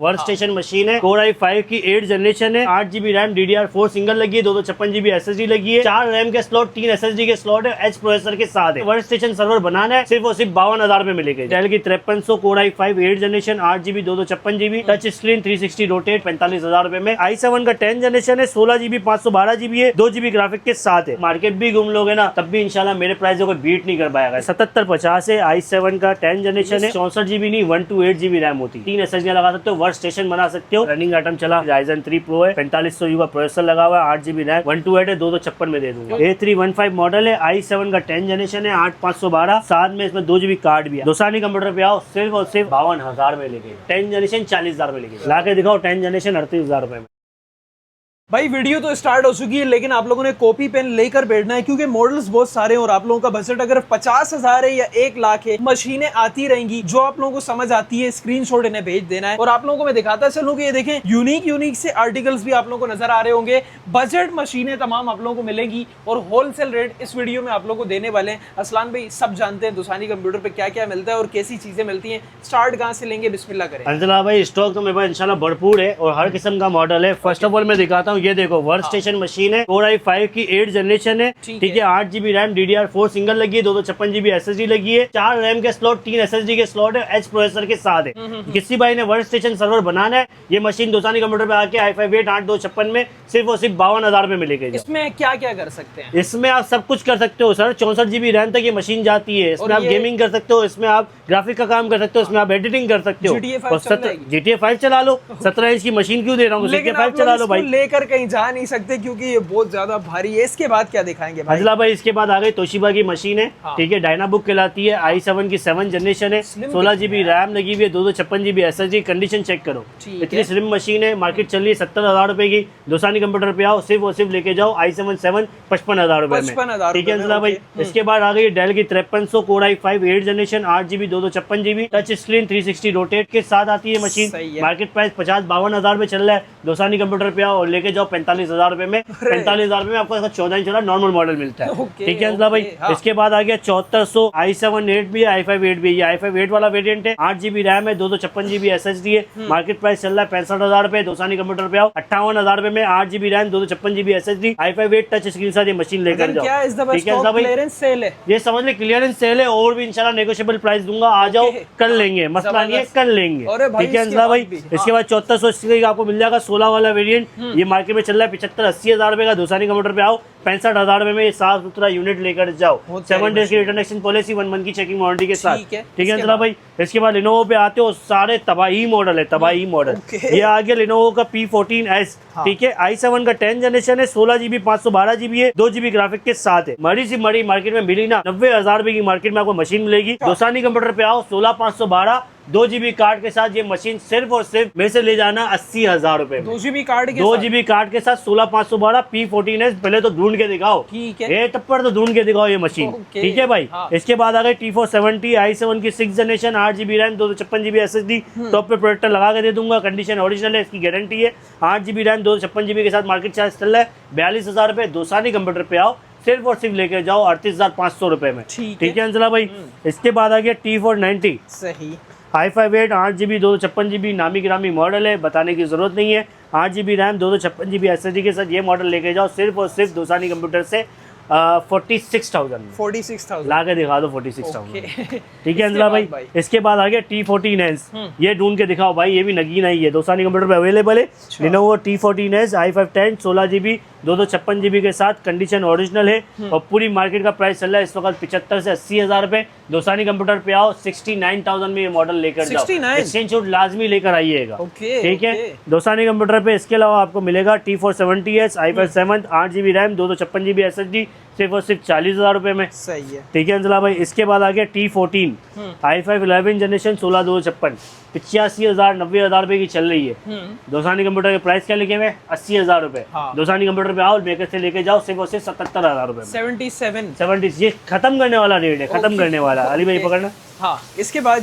Work station machine है, core i5 की 8 generation है, 8GB रैम DDR4 सिंगल लगी है, 256GB SSD लगी है, 4 रैम के स्लॉट, 3 SSD के स्लॉट है, एच प्रोसेसर के साथ है। वर्क स्टेशन सर्वर बनाना है सिर्फ और सिर्फ 52,000 में मिलेगा। डेल की 5300 core i5 8 generation 8GB 256GB touch screen 360 rotate 45,000 रुपए में। i7 का 10 जनरेशन है, 16GB 512GB है, 2GB ग्राफिक के साथ है। मार्केट भी घूम लोगे ना तब भी इंशाल्लाह मेरे प्राइस को बीट नहीं कर पाएगा। 7750 है, i7 का 10 जनरेशन है, 64GB नहीं 128GB रैम होती, 3 SSD लगा सकते हो, वर्क स्टेशन बना सकते हो। रनिंग आइटम चला Ryzen 3 Pro है, 4500U का प्रोसेसर लगा हुआ है, 8GB रैम 128 है, 256 में दे दूंगा। A315 मॉडल है, i7 का 10 जनरेशन है, 8512, साथ में इसमें 2GB कार्ड भी है। दोसानी कंप्यूटर पे आओ सिर्फ और सिर्फ 52,000 में लेके, 10 जनरेशन 40,000 में लेके ला के दिखाओ, 10 जनरेशन 38,000 रुपए में। भाई वीडियो तो स्टार्ट हो चुकी है, लेकिन आप लोगों ने कॉपी पेन लेकर बैठना है क्योंकि मॉडल्स बहुत सारे हैं और आप लोगों का बजट अगर 50,000 है या 1 लाख है, मशीनें आती रहेंगी। जो आप लोगों को समझ आती है स्क्रीनशॉट इन्हें भेज देना है और आप लोगों को मैं दिखाता चलूं कि ये देखें यूनिक से आर्टिकल्स भी आप लोगों को नजर आ रहे होंगे। बजट मशीनें तमाम आप लोगों को मिलेंगी और होलसेल रेट इस वीडियो में आप लोगों को देने वाले हैं। असलान भाई सब जानते हैं दोसानी कंप्यूटर पे क्या क्या मिलता है और कैसी चीजें मिलती है, स्टार्ट कहाँ से लेंगे, बिस्मिल्लाह करें। अंजला भाई स्टॉक तो मेरे पास इंशाल्लाह भरपूर है और हर किस्म का मॉडल है। फर्स्ट ऑफ ऑल मैं दिखाता हूँ, ये देखो वर्क मशीन है, कोर i5 की 8 जनरेशन है, ठीक है, 8GB रैम DDR4 सिंगल लगी है, 256GB SSD लगी है, 4 रैम के स्लॉट, 3 SSD के स्लॉट है, एच प्रोसेसर के साथ है। किसी भाई ने वर्क स्टेशन सर्वर बनाना है, ये मशीन दोसानी कंप्यूटर पे आके i5 8256 में सिर्फ और सिर्फ 52,000 में मिलेगी। इसमें क्या क्या कर सकते हैं? इसमें आप सब कुछ कर सकते हो सर, 64GB रैम तक ये मशीन जाती है। इसमें आप गेमिंग कर सकते हो, इसमें आप ग्राफिक का काम कर सकते हो, इसमें आप एडिटिंग कर सकते हो। GTA 5 चला लो, 17 इंच की मशीन क्यों दे रहा हूँ, GTA 5 चला लो भाई। लेकर कहीं जा नहीं सकते क्योंकि ये बहुत ज्यादा भारी है। इसके बाद क्या दिखाएंगे भाई? अजला भाई इसके बाद आ गई तोशिबा की मशीन है, ठीक है, डायनाबुक कहलाती है, i7 की 7 जनरेशन है, 16GB रैम लगी हुई है, 256GB SSD। कंडीशन चेक करो, इतनी स्लिम मशीन है, मार्केट चल रही है 70,000 रुपए की। दोसानी कंप्यूटर पे आओ सिर्फ और सिर्फ लेके जाओ i7 7 55,000 रुपए में, ठीक है अजला भाई। इसके बाद आ गई डेल की 5300 core i5 8 generation 8GB 256GB touch screen 360 rotate के साथ आती है मशीन। मार्केट प्राइस 50-52,000 में चल रहा है। दोसानी कंप्यूटर पे आओ और लेके जाओ 45,000 रुपए में। 45,000 में आपको 14 इंच वाला नॉर्मल मॉडल मिलता है, ठीक है अंजला भाई। इसके बाद आ गया 7400 i7 8 भी है, i5 8 भी है, i5 8 वाला वेरिएंट है, 8GB रैम है, 256GB SSD है। मार्केट प्राइस चल रहा है 65,000 रुपए। दोसानी कंप्यूटर पे आओ 58,000 रुपए में 8GB RAM 256GB SSD i5 8 touch screen साथ ये मशीन लेकर जाओ, ठीक है अंजला भाई। ये समझ ले क्लियरेंस सेल है और भी इंशाल्लाह नेगोशिएबल प्राइस दूंगा, आ जाओ कर लेंगे, मसला नहीं है, कर लेंगे, ठीक है अंजला भाई। इसके बाद 7480 आपको मिल जाएगा 16 वाला वेरिएंट, ये मार्केट में चल रहा है 75-80 हजार रुपए का। दोसानी कंप्यूटर पे आओ 65,000 रुपए में ये साफ सुथरा यूनिट लेकर जाओ। 7 डेज की रिटर्न एक्सचेंज पॉलिसी, 1 मंथ की चेकिंग वारंटी के साथ, ठीक है अंजला भाई। इसके बाद लिनोवो पे आते हो, सारे तबाही मॉडल है, तबाही मॉडल। ये आ गया लिनोवो का P14S, ठीक है, i7 का 10 जनरेशन है, 16GB 512GB है, 2GB ग्राफिक के साथ है। मरी सी मरी मार्केट में मिली ना 90,000 रुपए की मार्केट में आपको मशीन मिलेगी। दोसानी कंप्यूटर पे आओ 16512 2GB कार्ड के साथ ये मशीन सिर्फ और सिर्फ मेरे से ले जाना 80,000 रुपए में। 2GB कार्ड के साथ 16512 P14S। पहले तो ढूंढ के दिखाओ, ठीक है, टप्पर तो ढूंढ के दिखाओ ये मशीन, ठीक है भाई। इसके बाद आ गई T470 i7 की 6 generation 8GB RAM 256GB SSD, top पे प्रोटेक्टर लगा के दे दूंगा, कंडीशन ओरिजिनल है, इसकी गारंटी है। 8GB रैम 256GB के साथ मार्केट चार्ज चल रहा है 42,000 रुपए। दोसानी कंप्यूटर पे आओ सिर्फ और सिर्फ लेके जाओ 38,500 रुपए में, ठीक है अंजला भाई। इसके बाद आ गया T490, सही, i5 8 8GB 256GB नामी गिरामी मॉडल है, बताने की जरूरत नहीं है। 8GB रैम 256GB SSD के साथ ये मॉडल लेके जाओ सिर्फ और सिर्फ दोसानी कंप्यूटर से 46,000 ला के दिखा दो 46,000, ठीक है अंजला भाई। इसके बाद आ गया T14S, ये ढूंढ के दिखाओ भाई, ये भी नगीन है, ये दोसानी कंप्यूटर पे अवेलेबल है। Lenovo T14S i5 10 16GB 256GB के साथ, कंडीशन ओरिजिनल है और पूरी मार्केट का प्राइस चल रहा है इस वक्त 75 से 80,000 रुपए। दोसानी कंप्यूटर पे आओ 69,000 में ये मॉडल लेकर जाओ, एक्सचेंज लाजमी लेकर आइएगा, ठीक है दोसानी कंप्यूटर पे। इसके अलावा आपको मिलेगा T470S i5 7 8GB RAM 256GB SSD सिर्फ और सिर्फ 40,000 रुपए में, सही है, ठीक है अंजला भाई। इसके बाद आ गया T14 i5 11 जनरेशन 16 256 85,000 90,000 रुपए की चल रही है। दोसानी कंप्यूटर के प्राइस क्या लिखे हुए 80,000 रुपए। दोसानी कंप्यूटर पे आओ मेकर से लेके जाओ सिर्फ और सिर्फ 77,000 रुपए, 70 ये खत्म करने वाला रेट है, खत्म करने वाला। अली भाई पकड़ना, हाँ। इसके बाद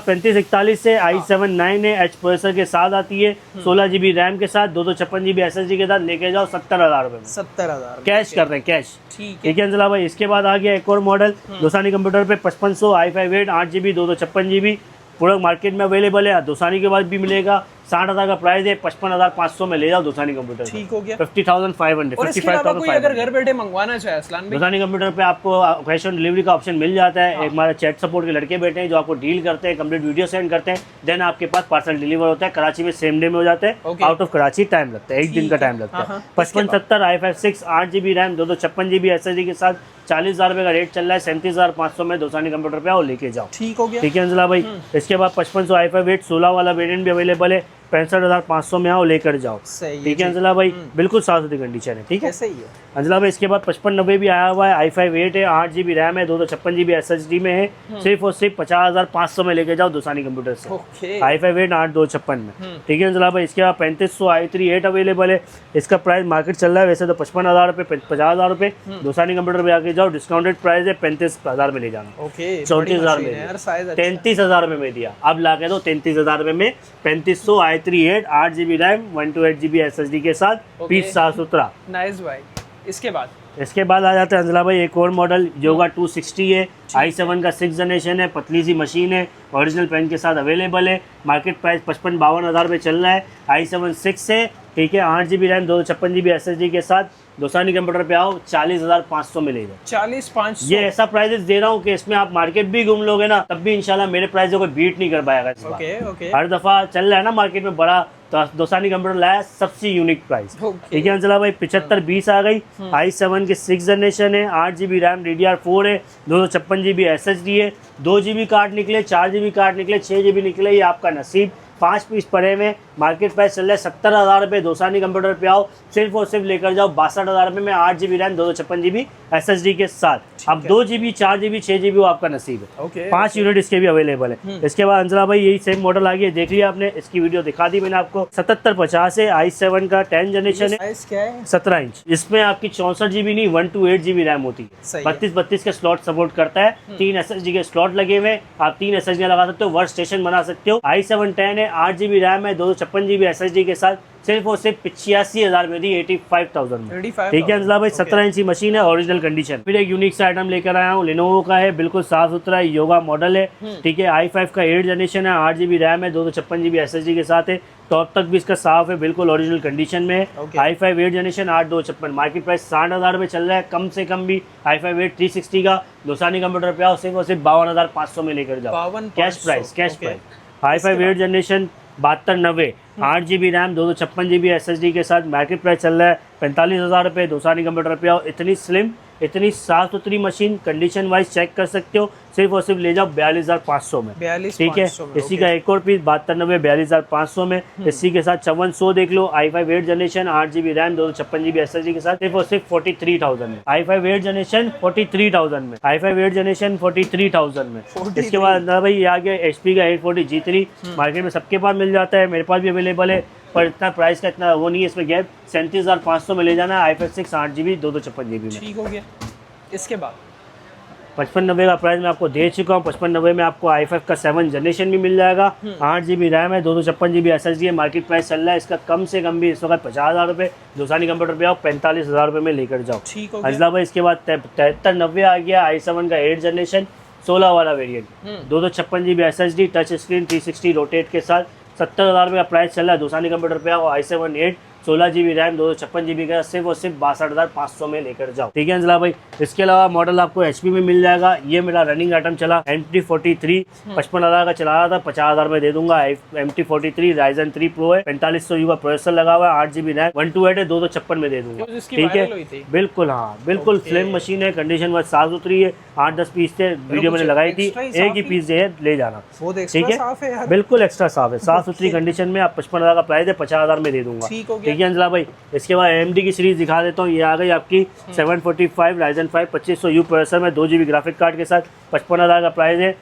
3541 से i7 9 है, एच प्रोसेसर के साथ आती है, 16GB रैम के साथ 256GB SSD के साथ लेके जाओ 70,000 रुपए में, 70,000 कैश कर रहे हैं, कैश, ठीक है अंजला भाई। इसके बाद आ गया एक और मॉडल दोसानी कंप्यूटर पे 5500 i5 8 8GB 256GB पूरा मार्केट में अवेलेबल है। दोसानी के बाद भी मिलेगा 60,000 का प्राइस है, 55,500 में ले जाओ दोसानी कंप्यूटर। ठीक हो गया। 50,500, और इसके अलावा कोई अगर घर बैठे मंगवाना चाहे असलान भाई, दोसानी कंप्यूटर पे आपको कैश ऑन डिलीवरी का ऑप्शन मिल जाता है। एक हमारे चैट सपोर्ट के लड़के बैठे हैं जो आपको डील करते हैं, कंप्लीट वीडियो सेंड करते हैं, देन आपके पास पार्सल डिलीवर होता है। कराची में सेम डे में हो जाता है, आउट ऑफ कराची टाइम लगता है, 1 दिन का टाइम लगता है। 5570 i5 6 8GB RAM 256GB SSD के साथ 40,000 रुपये का रेट चल रहा है। 37,500 में दोसानी कंप्यूटर पे आओ लेके जाओ। ठीक हो गया। ठीक है अंजला भाई। इसके बाद 5500 i5 8 16 वाला वेरिएंट भी अवेलेबल है, 65,500 में आओ लेकर जाओ। ठीक है अंजला भाई, बिल्कुल साफ सुथरी कंडीशन है। ठीक है, सही है अंजला भाई। इसके बाद 5590 भी आया हुआ है, i5 8 है, 8GB रैम है, 256GB SSD में है, सिर्फ और सिर्फ 50,500 में लेके जाओ दोसानी कंप्यूटर से। i5 8 8 में। ठीक है अंजला भाई। इसके बाद 3500 i3 8 अवेलेबल है, इसका प्राइस मार्केट चल रहा है वैसे तो 55,000 रुपये 50,000 रुपये, दोसानी कंप्यूटर पे आके जाओ, डिस्काउंटेड प्राइस है 35,000 में ले जाना। 34,000 में 33,000 रुपये में दिया, अब ला के दो 33,000 रुपये में 3500 i3 8 8GB RAM 128GB SSD के साथ, पीस साफ सुथरा। नाइस भाई। इसके बाद आ जाता है अंजला भाई एक और मॉडल योगा 260 है, i7 का 6th जनरेशन है, पतली सी मशीन है, ओरिजिनल पेन के साथ अवेलेबल है, मार्केट प्राइस 55-52 रुपये चल रहा है। i7 6 है, ठीक है, 8GB रैम 256GB SSD के साथ, दोसानी कंप्यूटर पे आओ 40,500 मिलेगा। 40,500 ये ऐसा प्राइजेस दे रहा हूँ कि इसमें आप मार्केट भी घूम लोगे ना तब भी इंशाल्लाह मेरे प्राइस को बीट नहीं कर पाएगा इस बार। हर दफा चल रहा है ना मार्केट में बड़ा, तो दोसानी कंप्यूटर लाया सबसे यूनिक प्राइस। ठीक है अंजला भाई। 7520 आ गई, i7 के 6th जनरेशन है, 8GB रैम DDR4 है, 256GB SSD है, 2GB कार्ड निकले, 4GB कार्ड निकले, 6GB निकले, ये आपका नसीब। 5 पीस पड़े में, मार्केट प्राइस चल रहा है 70,000 रुपये, दोसानी कंप्यूटर पे आओ सिर्फ और सिर्फ लेकर जाओ 62,000 रुपये में 8GB रैम 256GB SSD के साथ। अब 2GB 4GB 6GB वो आपका नसीब है। 5 यूनिट इसके भी अवेलेबल है। इसके बाद अंजला भाई यही सेम मॉडल आ गया, देख लिया आपने, इसकी वीडियो दिखा दी मैंने आपको। 7750 है, i7 का 10th जनरेशन है, 17 इंच। इसमें आपकी 64GB नहीं 128GB रैम होती है, 32 के स्लॉट सपोर्ट करता है, 3 SSD के स्लॉट लगे हुए, आप 3 SSD लगा सकते हो, वर्क स्टेशन बना सकते हो। i7 10 है, 8GB रैम है, 256GB SSD के साथ, सिर्फ और सिर्फ 85,000 में दी 85,000 में। ठीक है अंजला भाई। 17 इंच की मशीन है, ओरिजिनल कंडीशन। फिर एक यूनिक सा आइटम लेकर आया हूँ, लेनोवो का है, बिल्कुल साफ सुथरा योगा मॉडल है। ठीक है, i5 का 8th जनरेशन है, 8GB रैम है, 256GB SSD के साथ है, टॉप तक भी इसका साफ है, बिल्कुल ओरिजिनल कंडीशन में। i5 8th generation 8256, market price 60,000 रुपये चल रहा है, कम से कम भी i5 8 360 का दोसानी कंप्यूटर पे आओ सिर्फ और सिर्फ 52,500 में लेकर जाओ, cash price. i5 8th generation 7290, 8GB RAM 256GB SSD के साथ, मार्केट प्राइस चल रहा है 45,000 रुपये, दोसानी कंप्यूटर पे आओ। इतनी स्लिम, इतनी साफ सुथरी मशीन, कंडीशन वाइज चेक कर सकते हो, सिर्फ और सिर्फ ले जाओ 42,500 में। ठीक है, इसी का एक और पीस 7290 42,500 में। इसी के साथ 5400 देख लो, i5 8th generation 8GB RAM 256GB SSD के साथ, सिर्फ और सिर्फ 43,000 में। i5 8th जनरेशन 43,000 में, i5 8th जनरेशन 43,000 में। इसके बाद भाई ये आ गया HP का 840 G3, मार्केट में सबके पास मिल जाता है, मेरे पास भी अवेलेबल है, पर इतना प्राइस का इतना वो नहीं है, इसमें गैप 37,500 में ले जाना है। i5 6 8GB 256GB में। ठीक हो गया। इसके बाद 5590 का प्राइस मैं आपको दे चुका हूँ। 5590 में आपको i5 का 7th जनरेशन भी मिल जाएगा, 8GB रैम है, 256GB SSD है, मार्केट प्राइस चल रहा है इसका कम से कम भी इस वक्त 50,000 रुपये, दोसानी कंप्यूटर पे आओ 45,000 रुपये में लेकर जाओ। अजला भाई इसके बाद 7390 आ गया, i7 का 8th जनरेशन 16 वाला variant, 256GB SSD, touch screen 360 rotate के साथ, 70,000 रुपये का प्राइस चल रहा है, दोसानी कंप्यूटर पे आओ। i7 8 16GB रैम 256GB का सिर्फ और सिर्फ 62,500 में लेकर जाओ। ठीक है अंजला भाई। इसके अलावा मॉडल आपको HP में मिल जाएगा, ये मेरा रनिंग आइटम चला MT43, 55,000 का चला रहा था, 50,000 में दे दूंगा। MT43 Ryzen 3 Pro है, 4500U का प्रोसेसर लगा हुआ है, 8GB रैम 128 है, 256 में दे दूंगा। ठीक है, बिल्कुल हाँ, बिल्कुल स्लिम मशीन है, कंडीशन बहुत साफ सुथरी है, 8-10 पीस थे, वीडियो मैंने लगाई थी, एक ही पीस है, ले जाना। ठीक है, बिल्कुल एक्स्ट्रा साफ है, साफ सुथरी कंडीशन में। आप 55,000 का प्राइस है, 50,000 में दे दूंगा। ठीक है अंजला भाई। इसके बाद AMD की सीरीज दिखा देता हूँ, ये आ गई आपकी 745 Ryzen 5 2500U प्रोसेसर में, 2GB ग्राफिक कार्ड के साथ, 55,000 का प्राइस है,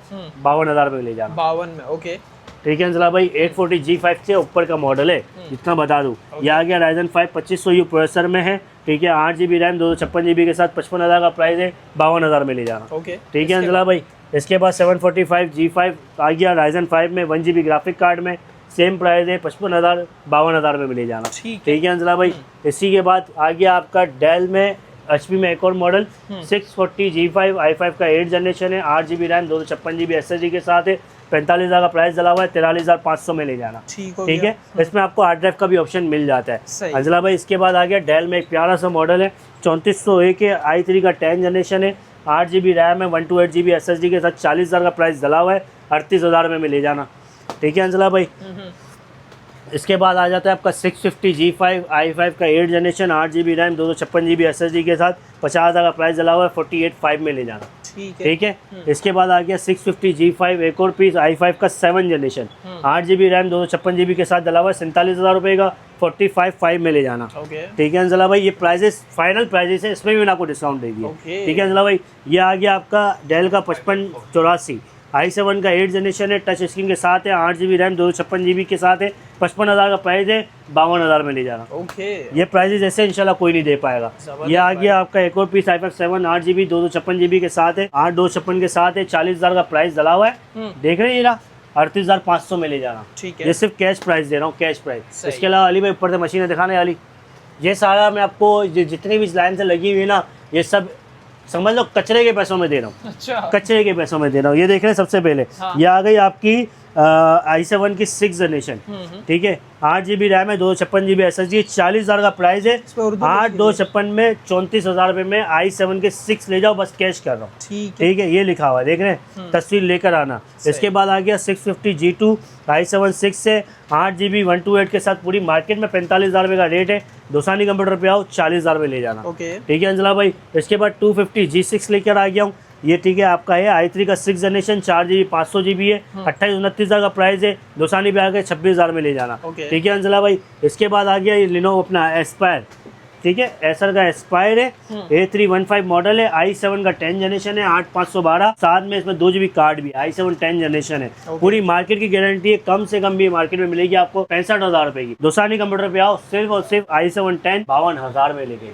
52,000 में ले जाना। 52 में, ओके। ठीक है अंजला भाई। 840 G5 से ऊपर का मॉडल है, जितना बता दूं। ये आ गया Ryzen 5 2500U प्रोसेसर में है, ठीक है, 8GB रैम 256GB के साथ, 55,000 का प्राइस है, 52,000 में ले जाना। ठीक है अंजला भाई। इसके बाद 745 G5 आ गया Ryzen 5 में, 1GB ग्राफिक कार्ड में, सेम प्राइस है, 55,000 52,000 में ले जाना। ठीक है अंजला भाई। इसी के बाद आ गया आपका डेल में HP में एक और मॉडल 640 G5 i5 का 8th जनरेशन है, 8GB रैम 256GB SSD के साथ है, 45,000 का प्राइस डला हुआ है, 43,500 में ले जाना। ठीक है, इसमें आपको हार्ड ड्राइव का भी ऑप्शन मिल जाता है। अंजला भाई इसके बाद आ गया डेल में एक प्यारा सा मॉडल है, 3401 के i3 का 10 जनरेशन है, 8 GB रैम है, 128 GB SSD के साथ 40,000 का प्राइस डला हुआ है, 38,000 में ले जाना। ठीक है अंजला भाई, इसके बाद आ जाता है आपका 650 G5 i5 का 8 generation, 8 GB RAM, 256 GB SSD के साथ 50,000 का प्राइस डला हुआ है, 48,500 में ले जाना। ठीक है, इसके बाद आ गया 650 G5 एक और पीस i5 का 7 जनरेशन, 8 GB रैम, 256 GB के साथ डला हुआ है, 47,000 रुपये का, 45,500 में ले जाना। ठीक है अंजला भाई, ये प्राइजेस फाइनल प्राइजेस है, इसमें भी मैंने आपको डिस्काउंट दे दिया। ठीक है अंजला भाई, ये आ गया आपका डेल का 5584 i7 का 8 जनरेशन है, टच स्क्रीन के साथ है, 8 GB रैम, 256 GB के साथ है, 55,000 का प्राइस है, 52,000 में ले जाना। ये प्राइजेस ऐसे इंशाल्लाह कोई नहीं दे पाएगा। ये आ गया आपका एक और पीस i5 7 8 GB 256 GB के साथ है, 8 के साथ है, 40,000 का प्राइस डला हुआ है। देख रहे हैं ये 38,500 में ले जाना। ठीक है, ये सिर्फ कैश प्राइस दे रहा हूँ, कैश प्राइस। इसके अलावा अली भाई ऊपर से मशीनें दिखाने वाली, ये सारा मैं आपको जितनी भी लाइन से लगी हुई है ना, ये सब समझ लो कचरे के पैसों में दे रहा हूँ। अच्छा, कचरे के पैसों में दे रहा हूँ। ये देख रहे हैं सबसे पहले ये आ गई आपकी i7 की 6 जनरेशन। ठीक है, 8 GB रैम है, 256 GB SSD, 40,000 का प्राइस है, 8 256 में 34,000 रुपये में i7 के 6 ले जाओ, बस कैश कर रहा हूँ। ठीक है, ये लिखा हुआ है, देख रहे हैं, तस्वीर लेकर आना। इसके बाद आ गया 650 G2 i7 6 से 8 GB 128 के साथ, पूरी मार्केट में 45,000 रुपये का रेट है, दोसानी कंप्यूटर पे आओ, 40,000 में ले जाना। ठीक है अंजला भाई, इसके बाद 250 G6 लेकर आ गया हूँ। ये ठीक है आपका है i3 का 6 जनरेशन, 4 GB 500 GB है, 28-29,000 का प्राइस है, दोसानी पे आ गए 26,000 में ले जाना। ठीक है अंजला भाई, इसके बाद आ गया ये लिनोवो अपना एस्पायर। ठीक है, एसर का एस्पायर है, A315 मॉडल है, i7 का 10 जनरेशन है, 8512, साथ में इसमें 2 GB कार्ड भी, i7 10 जनरेशन है। पूरी मार्केट की गारंटी है, कम से कम भी मार्केट में मिलेगी आपको 65,000 रुपए की। दोसानी कंप्यूटर पे आओ, सिर्फ और सिर्फ i7 10 52,000 में लेके।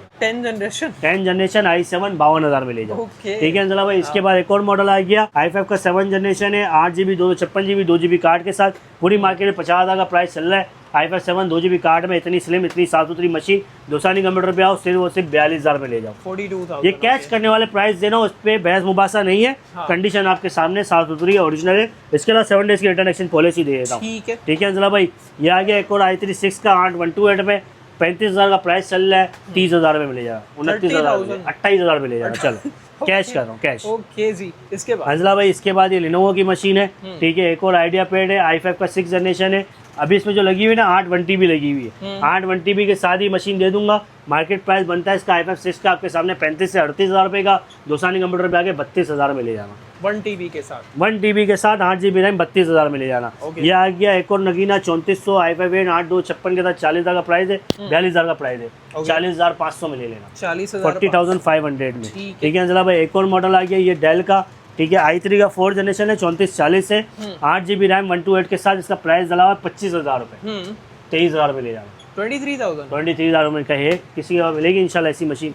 10 जनरेशन i7 52,000 में ले जाओ। ठीक है अंजला भाई, इसके बाद एक और मॉडल आ गया, i5 का 7 जनरेशन है, 8 GB 256 GB 2 GB कार्ड के साथ, पूरी मार्केट में 50,000 का प्राइस चल रहा है। i5 7 2 GB कार्ड में, इतनी स्लिम, इतनी साफ सुथरी मशीन, दोसानी कंप्यूटर पे आओ, सिर्फ और सिर्फ 42,000 में ले जाओ। 42,000 ये कैश करने वाले प्राइस देना, उस पर बहस मुबासा नहीं है। कंडीशन आपके सामने साफ सुथरी है, ओरिजिनल है। इसके अलावा 7 डेज की रिटर्न एक्सचेंज पॉलिसी दे देता हूँ। ठीक है अंजला भाई, ये आ गया एक और i3 6 का 8 128 में, 35,000 का प्राइस चल रहा है, 30,000 में मिले जाएगा, 29,000 28,000 में ले जाना। चलो कैश कर रहा हूँ, कैश। ओके जी, इसके बाद अंजला भाई, इसके बाद ये लिनोवो की मशीन है। ठीक है, एक और आइडिया पैड है, i5 का 6 जनरेशन है, अभी इसमें जो लगी हुई है ना 8 1TB लगी हुई है, 8 1TB के साथ ही मशीन दे दूंगा। मार्केट प्राइस बनता है इसका i5 6 का आपके सामने 35 से 38,000 रुपये का, दोसानी कंप्यूटर पे आके 32,000 में ले जाना। 1TB के साथ 8 GB रैम, 32,000 में ले जाना। ये आ गया एक और नगीना 3400 i5 8 256 के साथ, 40,000 का प्राइस है, 42,000 का प्राइस है, 40,500 में ले लेना, 40,500 में। ठीक है अंजला भाई, एक और मॉडल आ गया ये डेल का। ठीक है, i3 का 4 जनरेशन है, 3440 है, 8 GB रैम 128 के साथ, इसका प्राइस डला हुआ है 25,000 रुपये, 23,000 में ले जाना। 23,000 में कहे किसी का मिलेगी इंशाल्लाह ऐसी मशीन।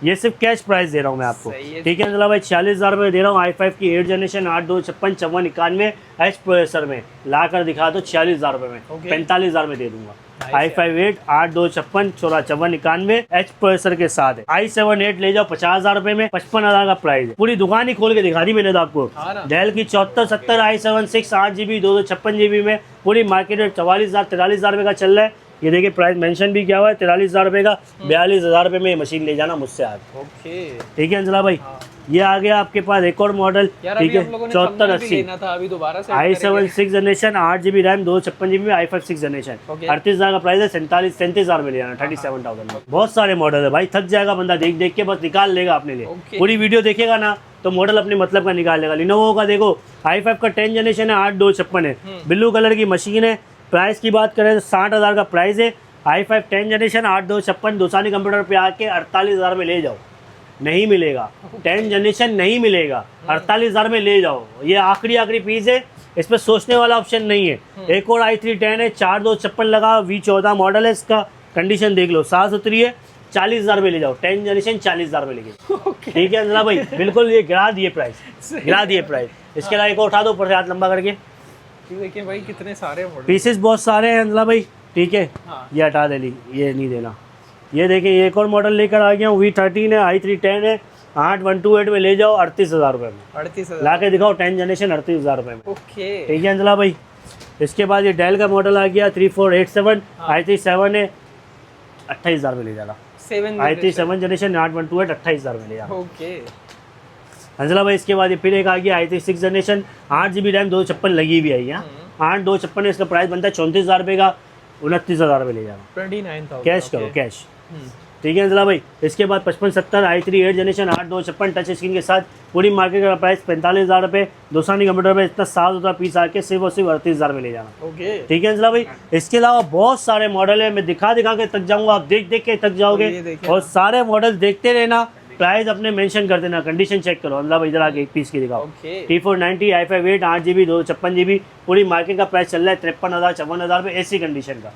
ये सिर्फ कैश प्राइस दे रहा हूँ मैं आपको। ठीक है अंजला भाई, 40,000 रुपये दे रहा हूँ, i5 की 8 जनरेशन 8 256 5491 एच प्रोसेसर में, ला कर दिखा दो 46,000 रुपये में, 45,000 में दे दूंगा। i5 8 8 256 5491 एच प्रोसेसर के साथ है। i7 8 ले जाओ 50,000 रुपये में, 55,000 का प्राइस है। पूरी दुकान ही खोल के दिखा दी मैंने तो आपको। डेल की 7470 i7 6 8 GB 256 GB में, पूरी मार्केट में 44,000 43,000 रुपये का चल रहा है। ये देखिए प्राइस मेंशन भी किया हुआ है, 43,000 रुपये का, 42,000 रुपये में ये मशीन ले जाना मुझसे आज। ठीक है अंजला भाई, ये आ गया आपके पास एक और मॉडल। ठीक है, 7480 i7 6 generation 8 GB RAM 256 GB में, i5 6 जनरेशन, 38,000 का प्राइस है, 37,000 में ले जाना, 37,000 में। बहुत सारे मॉडल है भाई, थक जाएगा बंदा देख देख के, बस निकाल लेगा अपने लिए। पूरी वीडियो देखेगा ना तो मॉडल अपने मतलब का निकाल लेगा। लिनोवो का देखो, i5 का 10 जनरेशन है, 8 256 है, ब्लू कलर की मशीन है। प्राइस की बात करें तो 60,000 का प्राइस है। i5 10 जनरेशन 8 256 दोसानी कंप्यूटर पे आके 48,000 में ले जाओ, नहीं मिलेगा। 10 जनरेशन नहीं मिलेगा, 48,000 में ले जाओ। ये आखिरी पीस है, इस पर सोचने वाला ऑप्शन नहीं है। एक और i3 10 है, 4 256 लगा, V14 मॉडल है, इसका कंडीशन देख लो, साफ सुथरी है, 40,000 में ले जाओ। 10 जनरेशन 40,000 में लेके। ठीक है अंजला भाई, बिल्कुल ये गिरा दिए प्राइस, गिरा दिए प्राइस। इसके अलावा एक और उठा दो ऊपर से हाथ लंबा करके, देखिए भाई कितने सारे पीसेस, बहुत सारे हैं अंजला भाई। ठीक है, ये हटा दे ली, ये नहीं देना। ये देखिए एक और मॉडल लेकर आ गया हूँ, V13 है, i3 10 है, 8/128 में ले जाओ 38,000 रुपये में, 38,000 ला के दिखाओ 10 जनरेशन 38,000 रुपये में। ओके। ठीक है अंजला भाई। इसके बाद ये डेल का मॉडल आ गया 3487 i3 7 है, 28,000 में ले जाना। i3 7 जनरेशन 8/128 28,000 में ले जाना। ओके अंजला भाई। इसके बाद ये फिर एक आ गया i3 6 जनरेशन 8 GB रैम 256 लगी हुई है यहाँ, 8/256 में इसका प्राइस बनता है 34,000 रुपये का, 29,000 में ले जाना। 29,000 कैश करो कैश। ठीक है अंजला भाई। इसके बाद 5570 i3 8 जनरेशन 8/256 टच स्क्रीन के साथ, पूरी मार्केट का प्राइस 45,000 रुपये, दोसानी कंप्यूटर में इतना 7,000 पीस आके सिर्फ और सिर्फ 38,000 में ले जाना। ओके। ठीक है अंजला भाई। इसके अलावा बहुत सारे मॉडल है, मैं दिखा के थक जाऊंगा, आप देख के थक जाओगे, और सारे मॉडल देखते रहना, प्राइस अपने मेंशन कर देना, कंडीशन चेक करो। अंजला भाई इधर आके एक पीस की दिखाओ। T490 i5 8 8GB 256GB, पूरी मार्केट का प्राइस चल रहा है 53,000 54,000 रुपये एसी कंडीशन का।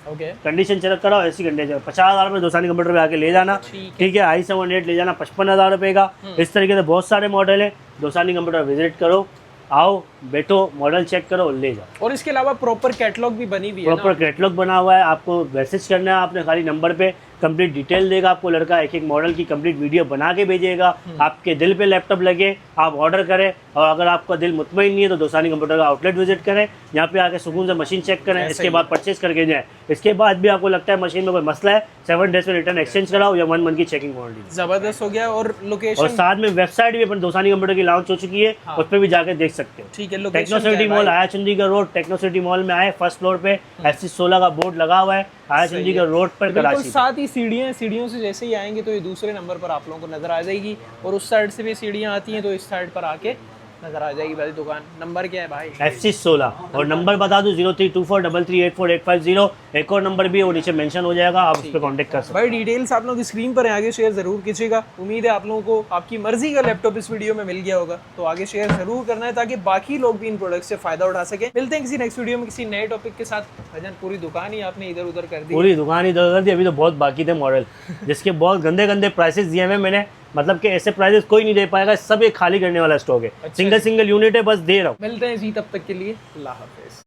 कंडीशन चेक कराओ, एसी कंडीशन 50,000 रुपये दोसानी कंप्यूटर पे आके ले जाना। ठीक है। i7 8 ले जाना 55,000 रुपये का। इस तरीके से बहुत सारे मॉडल है, दोसानी कंप्यूटर विजिट करो, आओ बैठो, मॉडल चेक करो, ले जाओ। और इसके अलावा प्रॉपर कैटलॉग भी बनी हुई है, प्रॉपर कैटलॉग बना हुआ है। आपको मैसेज करना है आपने खाली नंबर पे, कंप्लीट डिटेल देगा आपको लड़का, एक एक मॉडल की कंप्लीट वीडियो बना के भेजेगा। आपके दिल पे लैपटॉप लगे, आप ऑर्डर करें, और अगर आपका दिल मुतमईन नहीं है तो दोसानी कंप्यूटर का आउटलेट विजिट करें, यहाँ पे आके सुकून से मशीन चेक करें, इसके बाद परचेज करके जाए। इसके बाद भी आपको लगता है मशीन में कोई मसला है, 7 डेज में रिटर्न एक्सचेंज कराओ या 1 मंथ की चेकिंग वारंटी। जबरदस्त हो गया। और लोकेशन, और साथ में वेबसाइट भी अपन दोसानी कंप्यूटर की लॉन्च हो चुकी है, उस पर भी जाके देख सकते हो। ठीक है। टेक्नो सिटी मॉल आया Chandigarh road, Techno City Mall में आए, फर्स्ट फ्लोर पे FC 16 का बोर्ड लगा हुआ है, आया चंडीगढ़ रोड पर कराची। साथ ही सीढ़ियाँ से जैसे ही आएंगे तो ये दूसरे नंबर पर आप लोगों को नजर आ जाएगी, और उस साइड से भी सीढ़ियाँ आती हैं तो इस साइड पर आके नजर आ जाएगी भाई दुकान। नंबर क्या है भाई? FC 16। और नंबर बता दूं 0324338485 एक और नंबर भी है, वो नीचे मेंशन हो जाएगा, आप उस पर कॉन्टेक्ट कर सकते भाई। डिटेल्स आप लोग स्क्रीन पर आगे शेयर जरूर कीजिएगा। उम्मीद है आप लोगों को आपकी मर्जी का लैपटॉप इस वीडियो में मिल गया होगा, तो आगे शेयर जरूर करना है ताकि बाकी लोग भी इन प्रोडक्ट से फायदा उठा सके। मिलते हैं किसी नेक्स्ट वीडियो में किसी नए टॉपिक के साथ। भजन पूरी दुकान ही आपने इधर उधर कर दी, पूरी दुकान इधर कर दी। अभी तो बहुत बाकी थे मॉडल जिसके बहुत गंदे गंदे प्राइसेस दिए हुए मैंने, मतलब कि ऐसे प्राइसेस कोई नहीं दे पाएगा, सब एक खाली करने वाला स्टॉक है। सिंगल यूनिट है, बस दे रहा हूँ। मिलते हैं जी, तब तक के लिए अल्लाह हाफिज।